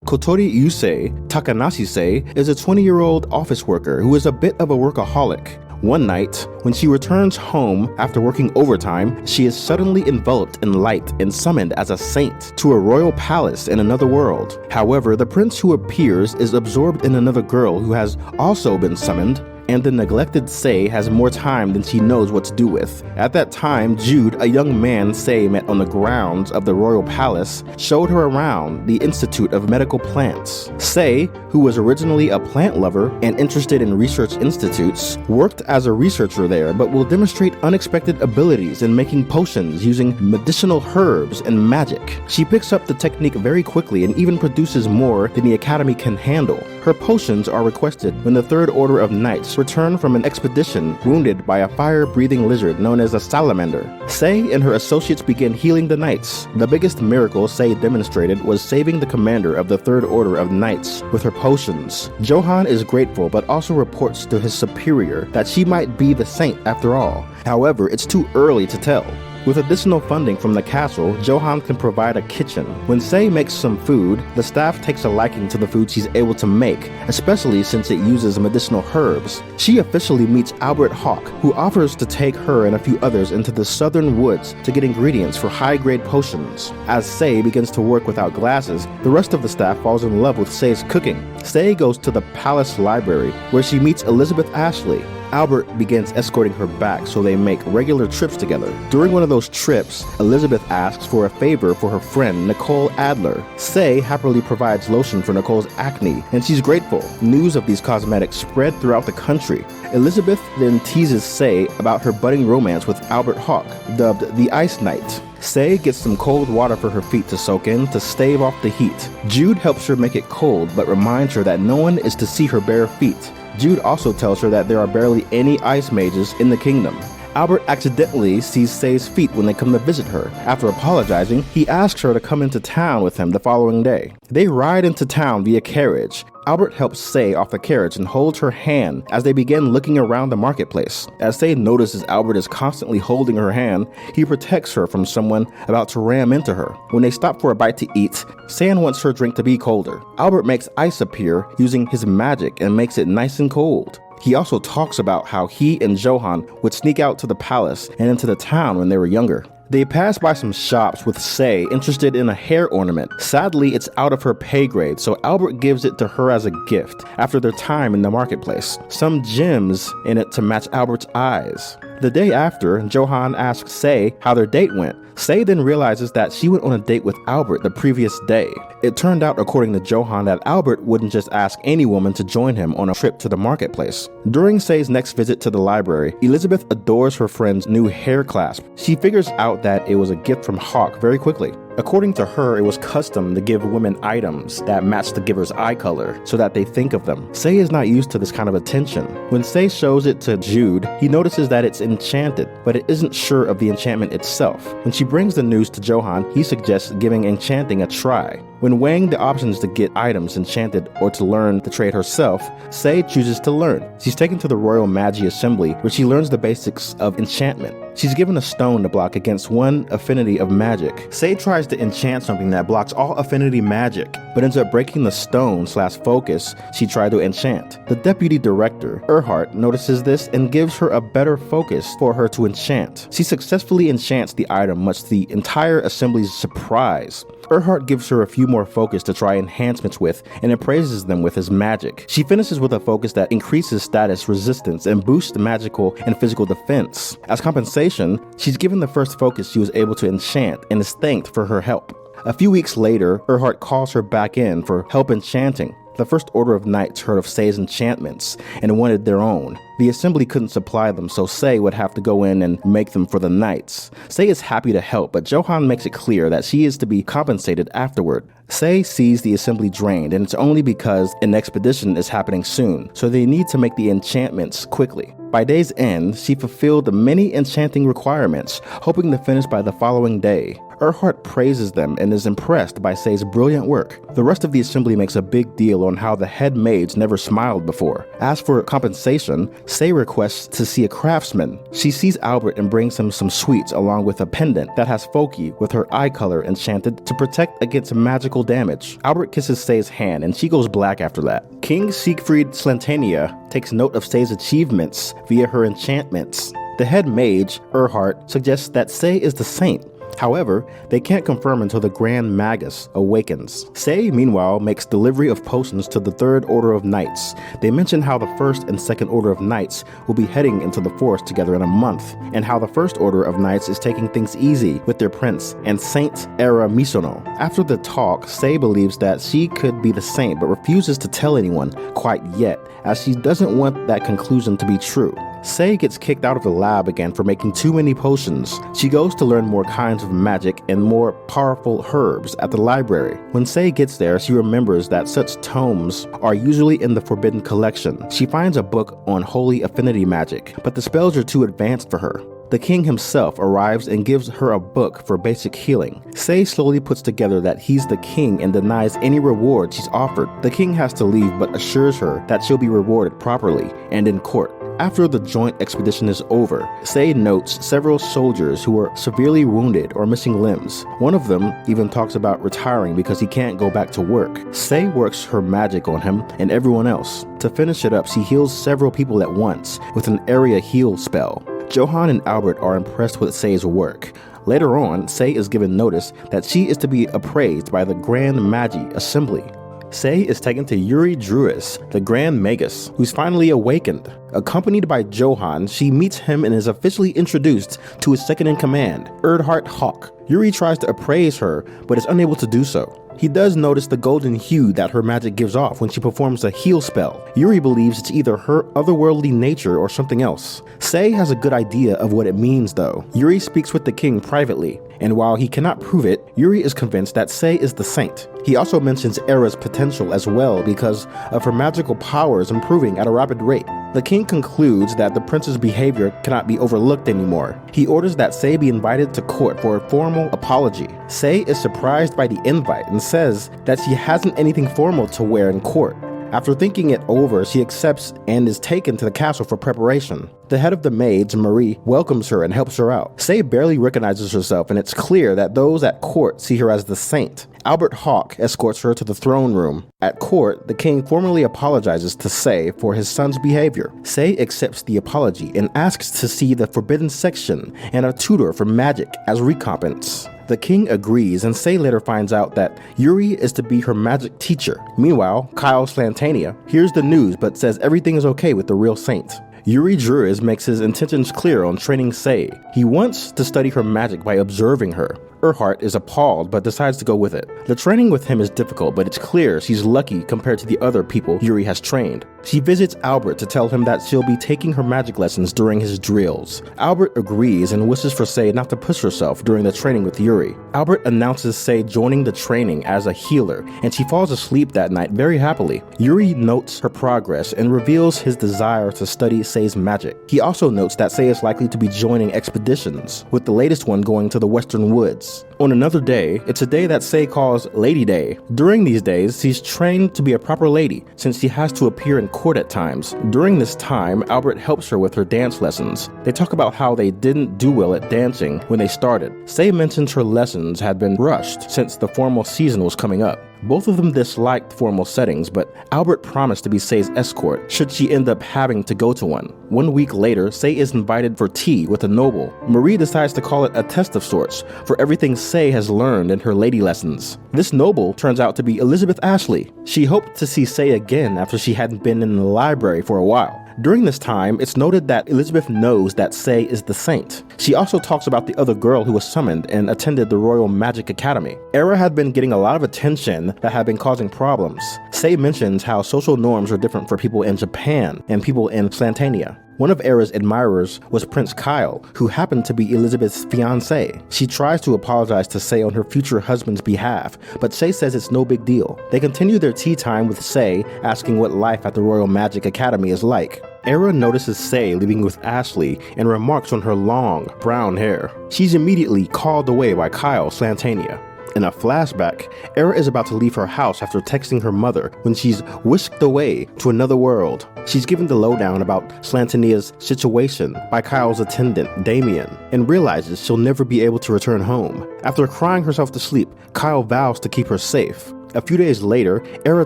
Kotori Yusei Takanashi Sei is a 20-year-old office worker who is a bit of a workaholic. One night, when she returns home after working overtime, she is suddenly enveloped in light and summoned as a saint to a royal palace in another world. However, the prince who appears is absorbed in another girl who has also been summoned, and the neglected Sei has more time than she knows what to do with. At that time, Jude, a young man Sei met on the grounds of the royal palace, showed her around the Institute of Medical Plants. Sei, who was originally a plant lover and interested in research institutes, worked as a researcher there but will demonstrate unexpected abilities in making potions using medicinal herbs and magic. She picks up the technique very quickly and even produces more than the Academy can handle. Her potions are requested when the Third Order of Knights return from an expedition wounded by a fire-breathing lizard known as a salamander. Sei and her associates begin healing the knights. The biggest miracle Sei demonstrated was saving the commander of the Third Order of Knights with her potions. Johan is grateful but also reports to his superior that she might be the saint after all. However, it's too early to tell. With additional funding from the castle, Johan can provide a kitchen. When Sei makes some food, the staff takes a liking to the food she's able to make, especially since it uses medicinal herbs. She officially meets Albert Hawk, who offers to take her and a few others into the southern woods to get ingredients for high-grade potions. As Sei begins to work without glasses, the rest of the staff falls in love with Sei's cooking. Sei goes to the palace library, where she meets Elizabeth Ashley. Albert begins escorting her back so they make regular trips together. During one of those trips, Elizabeth asks for a favor for her friend Nicole Adler. Sei happily provides lotion for Nicole's acne, and she's grateful. News of these cosmetics spread throughout the country. Elizabeth then teases Sei about her budding romance with Albert Hawk, dubbed the Ice Knight. Sei gets some cold water for her feet to soak in to stave off the heat. Jude helps her make it cold but reminds her that no one is to see her bare feet. Jude also tells her that there are barely any ice mages in the kingdom. Albert accidentally sees Sei's feet when they come to visit her. After apologizing, he asks her to come into town with him the following day. They ride into town via carriage. Albert helps Sei off the carriage and holds her hand as they begin looking around the marketplace. As Sei notices Albert is constantly holding her hand, he protects her from someone about to ram into her. When they stop for a bite to eat, Sei wants her drink to be colder. Albert makes ice appear using his magic and makes it nice and cold. He also talks about how he and Johan would sneak out to the palace and into the town when they were younger. They pass by some shops with Sei interested in a hair ornament. Sadly, it's out of her pay grade, so Albert gives it to her as a gift after their time in the marketplace. Some gems in it to match Albert's eyes. The day after, Johan asks Sei how their date went. Sei then realizes that she went on a date with Albert the previous day. It turned out, according to Johan, that Albert wouldn't just ask any woman to join him on a trip to the marketplace. During Sei's next visit to the library, Elizabeth adores her friend's new hair clasp. She figures out that it was a gift from Hawk very quickly. According to her, it was custom to give women items that match the giver's eye color so that they think of them. Sei is not used to this kind of attention. When Sei shows it to Jude, he notices that it's enchanted, but it isn't sure of the enchantment itself. When she brings the news to Johan, he suggests giving enchanting a try. When weighing the options to get items enchanted or to learn the trade herself, Sei chooses to learn. She's taken to the Royal Magi Assembly, where she learns the basics of enchantment. She's given a stone to block against one affinity of magic. Sei tries to enchant something that blocks all affinity magic, but ends up breaking the stone/focus she tried to enchant. The deputy director, Erhardt, notices this and gives her a better focus for her to enchant. She successfully enchants the item, much to the entire assembly's surprise. Erhardt gives her a few more focus to try enhancements with and appraises them with his magic. She finishes with a focus that increases status resistance and boosts magical and physical defense. As compensation, she's given the first focus she was able to enchant and is thanked for her help. A few weeks later, Erhardt calls her back in for help enchanting. The First Order of Knights heard of Sei's enchantments and wanted their own. The assembly couldn't supply them, so Sei would have to go in and make them for the knights. Sei is happy to help, but Johan makes it clear that she is to be compensated afterward. Sei sees the assembly drained, and it's only because an expedition is happening soon, so they need to make the enchantments quickly. By day's end, she fulfilled the many enchanting requirements, hoping to finish by the following day. Erhardt praises them and is impressed by Sei's brilliant work. The rest of the assembly makes a big deal on how the head mage never smiled before. As for compensation, Sei requests to see a craftsman. She sees Albert and brings him some sweets along with a pendant that has Foki with her eye color enchanted to protect against magical damage. Albert kisses Sei's hand and she goes black after that. King Siegfried Salutania takes note of Sei's achievements via her enchantments. The head mage, Erhardt, suggests that Sei is the saint. However, they can't confirm until the Grand Magus awakens. Sei, meanwhile, makes delivery of potions to the Third Order of Knights. They mention how the First and Second Order of Knights will be heading into the forest together in a month, and how the First Order of Knights is taking things easy with their prince and Saint Era Misono. After the talk, Sei believes that she could be the saint but refuses to tell anyone quite yet, as she doesn't want that conclusion to be true. Sei gets kicked out of the lab again for making too many potions. She goes to learn more kinds of magic and more powerful herbs at the library. When Sei gets there, she remembers that such tomes are usually in the Forbidden Collection. She finds a book on holy affinity magic, but the spells are too advanced for her. The king himself arrives and gives her a book for basic healing. Sei slowly puts together that he's the king and denies any reward she's offered. The king has to leave but assures her that she'll be rewarded properly and in court. After the joint expedition is over, Sei notes several soldiers who were severely wounded or missing limbs. One of them even talks about retiring because he can't go back to work. Sei works her magic on him and everyone else. To finish it up, she heals several people at once with an area heal spell. Johann and Albert are impressed with Sei's work. Later on, Sei is given notice that she is to be appraised by the Grand Magi Assembly. Sei is taken to Yuri Druis, the Grand Magus, who's finally awakened. Accompanied by Johann, she meets him and is officially introduced to his second-in-command, Erdhart Hawk. Yuri tries to appraise her, but is unable to do so. He does notice the golden hue that her magic gives off when she performs a heal spell. Yuri believes it's either her otherworldly nature or something else. Sei has a good idea of what it means though. Yuri speaks with the king privately, and while he cannot prove it, Yuri is convinced that Sei is the saint. He also mentions Era's potential as well because of her magical powers improving at a rapid rate. The king concludes that the prince's behavior cannot be overlooked anymore. He orders that Sei be invited to court for a formal apology. Sei is surprised by the invite and says that she hasn't anything formal to wear in court. After thinking it over, she accepts and is taken to the castle for preparation. The head of the maids, Marie, welcomes her and helps her out. Sei barely recognizes herself, and it's clear that those at court see her as the saint. Albert Hawk escorts her to the throne room. At court, the king formally apologizes to Sei for his son's behavior. Sei accepts the apology and asks to see the forbidden section and a tutor for magic as recompense. The king agrees, and Sei later finds out that Yuri is to be her magic teacher. Meanwhile, Kyle Slantania hears the news but says everything is okay with the real saint. Yuri Druis makes his intentions clear on training Sei. He wants to study her magic by observing her. Erhardt is appalled but decides to go with it. The training with him is difficult, but it's clear she's lucky compared to the other people Yuri has trained. She visits Albert to tell him that she'll be taking her magic lessons during his drills. Albert agrees and wishes for Sei not to push herself during the training with Yuri. Albert announces Sei joining the training as a healer, and she falls asleep that night very happily. Yuri notes her progress and reveals his desire to study Sei's magic. He also notes that Sei is likely to be joining expeditions, with the latest one going to the Western Woods. On another day, it's a day that Sei calls Lady Day. During these days, she's trained to be a proper lady, since she has to appear in court at times. During this time, Albert helps her with her dance lessons. They talk about how they didn't do well at dancing when they started. Sei mentions her lessons had been rushed since the formal season was coming up. Both of them disliked formal settings, but Albert promised to be Sei's escort should she end up having to go to one. 1 week later, Sei is invited for tea with a noble. Marie decides to call it a test of sorts for everything Sei has learned in her lady lessons. This noble turns out to be Elizabeth Ashley. She hoped to see Sei again after she hadn't been in the library for a while. During this time, it's noted that Elizabeth knows that Sei is the saint. She also talks about the other girl who was summoned and attended the Royal Magic Academy. Era had been getting a lot of attention that had been causing problems. Sei mentions how social norms are different for people in Japan and people in Slantania. One of Era's admirers was Prince Kyle, who happened to be Elizabeth's fiancé. She tries to apologize to Sei on her future husband's behalf, but Sei says it's no big deal. They continue their tea time with Sei asking what life at the Royal Magic Academy is like. Era notices Sei leaving with Ashley and remarks on her long, brown hair. She's immediately called away by Kyle Slantania. In a flashback, Era is about to leave her house after texting her mother when she's whisked away to another world. She's given the lowdown about Salutania's situation by Kyle's attendant, Damien, and realizes she'll never be able to return home. After crying herself to sleep, Kyle vows to keep her safe. A few days later, Era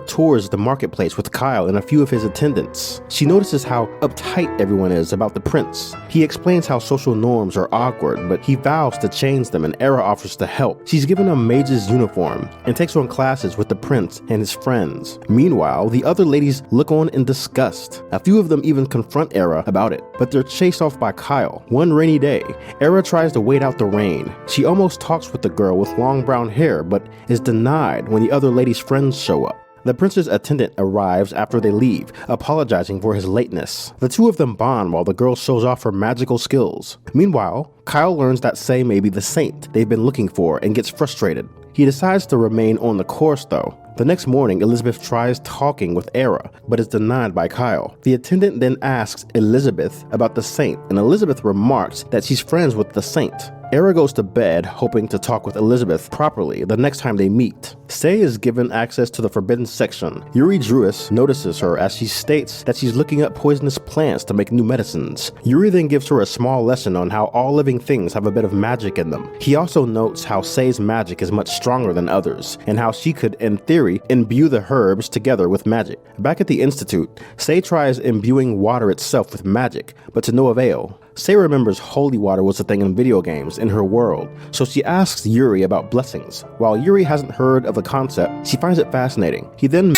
tours the marketplace with Kyle and a few of his attendants. She notices how uptight everyone is about the prince. He explains how social norms are awkward, but he vows to change them and Era offers to help. She's given a mage's uniform and takes on classes with the prince and his friends. Meanwhile, the other ladies look on in disgust. A few of them even confront Era about it, but they're chased off by Kyle. One rainy day, Era tries to wait out the rain. She almost talks with the girl with long brown hair, but is denied when the other ladies' friends show up. The prince's attendant arrives after they leave, apologizing for his lateness. The two of them bond while the girl shows off her magical skills. Meanwhile, Kyle learns that Sei may be the saint they've been looking for and gets frustrated. He decides to remain on the course though. The next morning, Elizabeth tries talking with Era, but is denied by Kyle. The attendant then asks Elizabeth about the saint, and Elizabeth remarks that she's friends with the saint. Era goes to bed, hoping to talk with Elizabeth properly the next time they meet. Sei is given access to the forbidden section. Yuri Druis notices her as she states that she's looking up poisonous plants to make new medicines. Yuri then gives her a small lesson on how all living things have a bit of magic in them. He also notes how Sei's magic is much stronger than others, and how she could, in theory, imbue the herbs together with magic. Back at the Institute, Sei tries imbuing water itself with magic, but to no avail. Sei remembers holy water was a thing in video games in her world, so she asks Yuri about blessings. While Yuri hasn't heard of the concept, she finds it fascinating. He then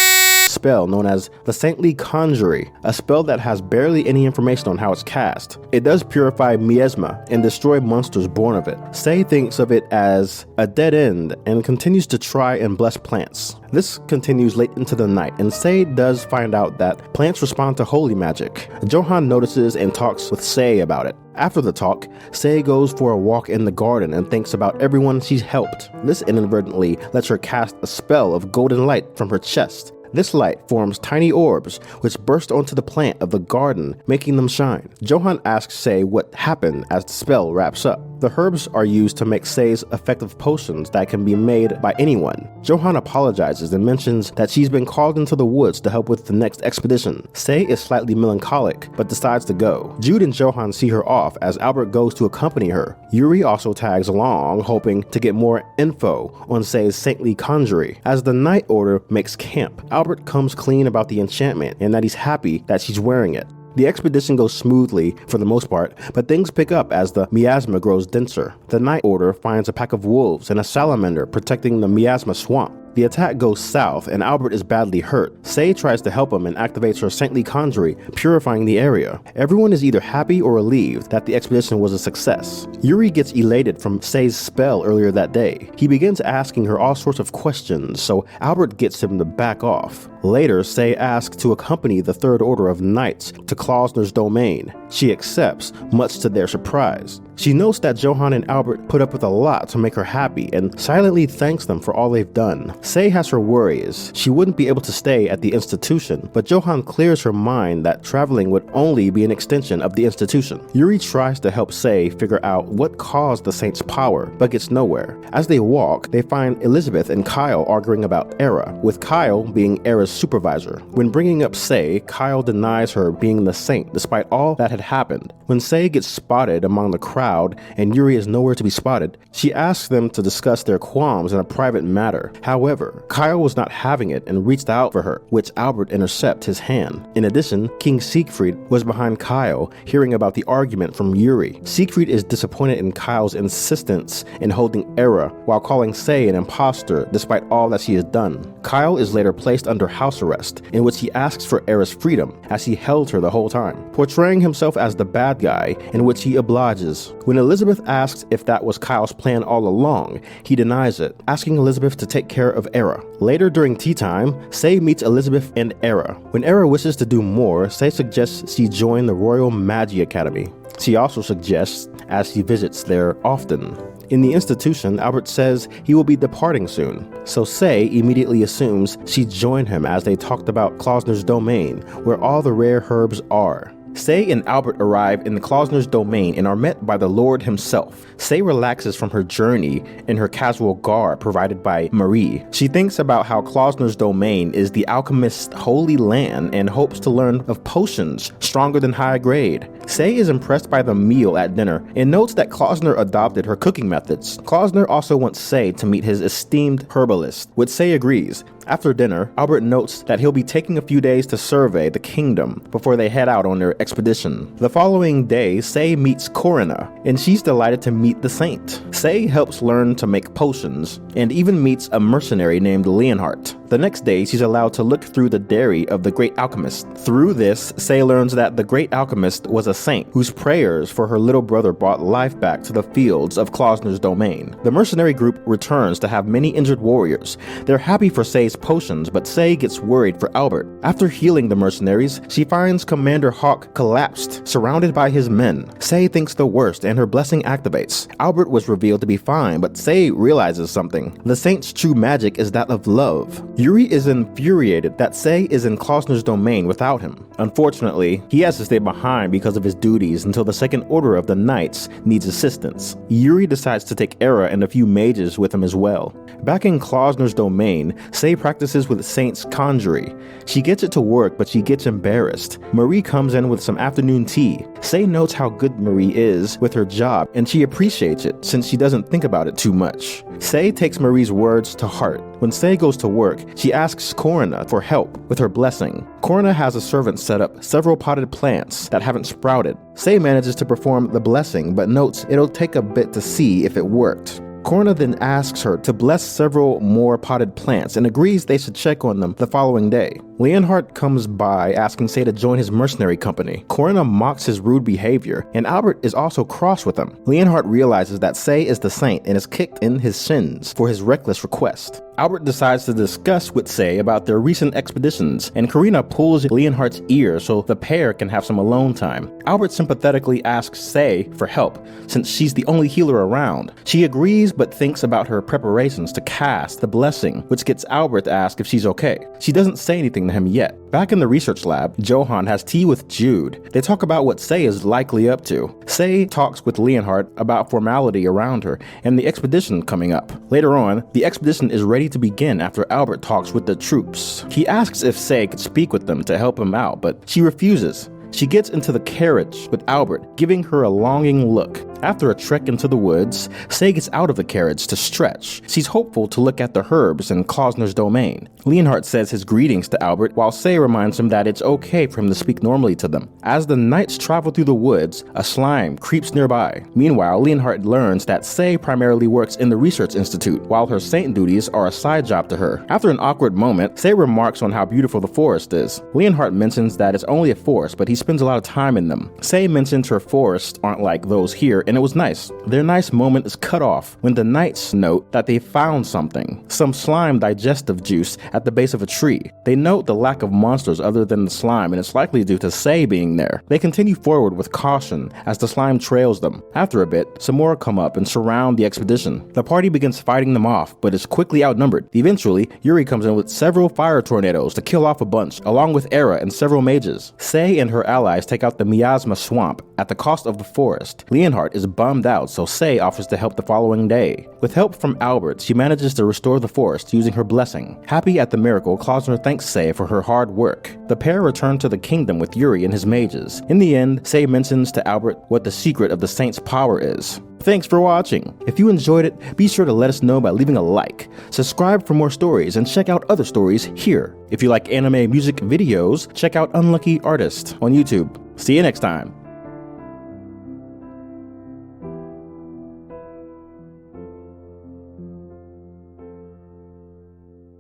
spell known as the Saintly Conjury, a spell that has barely any information on how it's cast. It does purify miasma and destroy monsters born of it. Sei thinks of it as a dead end and continues to try and bless plants. This continues late into the night, and Sei does find out that plants respond to holy magic. Johan notices and talks with Sei about it. After the talk, Sei goes for a walk in the garden and thinks about everyone she's helped. This inadvertently lets her cast a spell of golden light from her chest. This light forms tiny orbs, which burst onto the plant of the garden, making them shine. Johan asks Sei what happened as the spell wraps up. The herbs are used to make Sei's effective potions that can be made by anyone. Johan apologizes and mentions that she's been called into the woods to help with the next expedition. Sei is slightly melancholic, but decides to go. Jude and Johan see her off as Albert goes to accompany her. Yuri also tags along, hoping to get more info on Sei's saintly conjury. As the Night Order makes camp, Albert comes clean about the enchantment and that he's happy that she's wearing it. The expedition goes smoothly for the most part, but things pick up as the miasma grows denser. The Night Order finds a pack of wolves and a salamander protecting the miasma swamp. The attack goes south and Albert is badly hurt. Sei tries to help him and activates her saintly conjury, purifying the area. Everyone is either happy or relieved that the expedition was a success. Yuri gets elated from Sei's spell earlier that day. He begins asking her all sorts of questions, so Albert gets him to back off. Later, Sei asks to accompany the Third Order of Knights to Klausner's domain. She accepts, much to their surprise. She notes that Johan and Albert put up with a lot to make her happy and silently thanks them for all they've done. Sei has her worries. She wouldn't be able to stay at the institution, but Johan clears her mind that traveling would only be an extension of the institution. Yuri tries to help Sei figure out what caused the Saint's power, but gets nowhere. As they walk, they find Elizabeth and Kyle arguing about Era, with Kyle being Era's supervisor. When bringing up Sei, Kyle denies her being the Saint despite all that had happened. When Sei gets spotted among the crowd and Yuri is nowhere to be spotted, she asks them to discuss their qualms in a private matter. However, Kyle was not having it and reached out for her, which Albert intercepts his hand. In addition, King Siegfried was behind Kyle, hearing about the argument from Yuri. Siegfried is disappointed in Kyle's insistence in holding Era while calling Sei an imposter despite all that she has done. Kyle is later placed under house arrest, in which he asks for Era's freedom as he held her the whole time, portraying himself as the bad guy, in which he obliges. When Elizabeth asks if that was Kyle's plan all along, he denies it, asking Elizabeth to take care of Era. Later during tea time, Sei meets Elizabeth and Era. When Era wishes to do more, Sei suggests she join the Royal Magi Academy. She also suggests as she visits there often. In the institution, Albert says he will be departing soon, so Sei immediately assumes she joined him as they talked about Klausner's domain, where all the rare herbs are. Sei and Albert arrive in Klausner's domain and are met by the Lord himself. Sei relaxes from her journey in her casual garb provided by Marie. She thinks about how Klausner's domain is the alchemist's holy land and hopes to learn of potions stronger than high grade. Sei is impressed by the meal at dinner and notes that Klausner adopted her cooking methods. Klausner also wants Sei to meet his esteemed herbalist, which Sei agrees. After dinner, Albert notes that he'll be taking a few days to survey the kingdom before they head out on their expedition. The following day, Sei meets Corinna, and she's delighted to meet the saint. Sei helps learn to make potions, and even meets a mercenary named Leonhardt. The next day, she's allowed to look through the diary of the great alchemist. Through this, Sei learns that the great alchemist was a saint whose prayers for her little brother brought life back to the fields of Klausner's domain. The mercenary group returns to have many injured warriors. They're happy for Sei's potions, but Sei gets worried for Albert. After healing the mercenaries, she finds Commander Hawk collapsed, surrounded by his men. Sei thinks the worst and her blessing activates. Albert was revealed to be fine, but Sei realizes something. The saint's true magic is that of love. Yuri is infuriated that Sei is in Klausner's domain without him. Unfortunately, he has to stay behind because of his duties until the Second Order of the Knights needs assistance. Yuri decides to take Era and a few mages with him as well. Back in Klausner's domain, Sei practices with Saint's conjury. She gets it to work, but she gets embarrassed. Marie comes in with some afternoon tea. Sei notes how good Marie is with her job, and she appreciates it since she doesn't think about it too much. Sei takes Marie's words to heart. When Sei goes to work, she asks Corinna for help with her blessing. Corinna has a servant set up several potted plants that haven't sprouted. Sei manages to perform the blessing, but notes it'll take a bit to see if it worked. Corinna then asks her to bless several more potted plants and agrees they should check on them the following day. Leonhardt comes by asking Sei to join his mercenary company. Corinna mocks his rude behavior, and Albert is also cross with him. Leonhardt realizes that Sei is the saint and is kicked in his shins for his reckless request. Albert decides to discuss with Sei about their recent expeditions, and Corinna pulls Leonhardt's ear so the pair can have some alone time. Albert sympathetically asks Sei for help, since she's the only healer around. She agrees but thinks about her preparations to cast the blessing, which gets Albert to ask if she's okay. She doesn't say anything to him yet. Back in the research lab, Johann has tea with Jude. They talk about what Sei is likely up to. Sei talks with Leonhardt about formality around her and the expedition coming up. Later on, the expedition is ready to begin after Albert talks with the troops. He asks if Sei could speak with them to help him out, but she refuses. She gets into the carriage with Albert, giving her a longing look. After a trek into the woods, Sei gets out of the carriage to stretch. She's hopeful to look at the herbs in Klausner's domain. Leonhardt says his greetings to Albert, while Sei reminds him that it's okay for him to speak normally to them. As the knights travel through the woods, a slime creeps nearby. Meanwhile, Leonhardt learns that Sei primarily works in the Research Institute, while her saint duties are a side job to her. After an awkward moment, Sei remarks on how beautiful the forest is. Leonhardt mentions that it's only a forest, but he spends a lot of time in them. Sei mentions her forests aren't like those here, and it was nice. Their nice moment is cut off when the knights note that they found something, some slime digestive juice at the base of a tree. They note the lack of monsters other than the slime, and it's likely due to Sei being there. They continue forward with caution as the slime trails them. After a bit, some more come up and surround the expedition. The party begins fighting them off, but is quickly outnumbered. Eventually, Yuri comes in with several fire tornadoes to kill off a bunch, along with Era and several mages. Sei and her allies take out the miasma swamp at the cost of the forest. Leonhardt is bummed out, so Sei offers to help the following day. With help from Albert, she manages to restore the forest using her blessing. Happy at the miracle, Klausner thanks Sei for her hard work. The pair return to the kingdom with Yuri and his mages. In the end, Sei mentions to Albert what the secret of the saint's power is. Thanks for watching. If you enjoyed it, be sure to let us know by leaving a like. Subscribe for more stories and check out other stories here. If you like anime music videos, check out Unlucky Artist on YouTube. See you next time.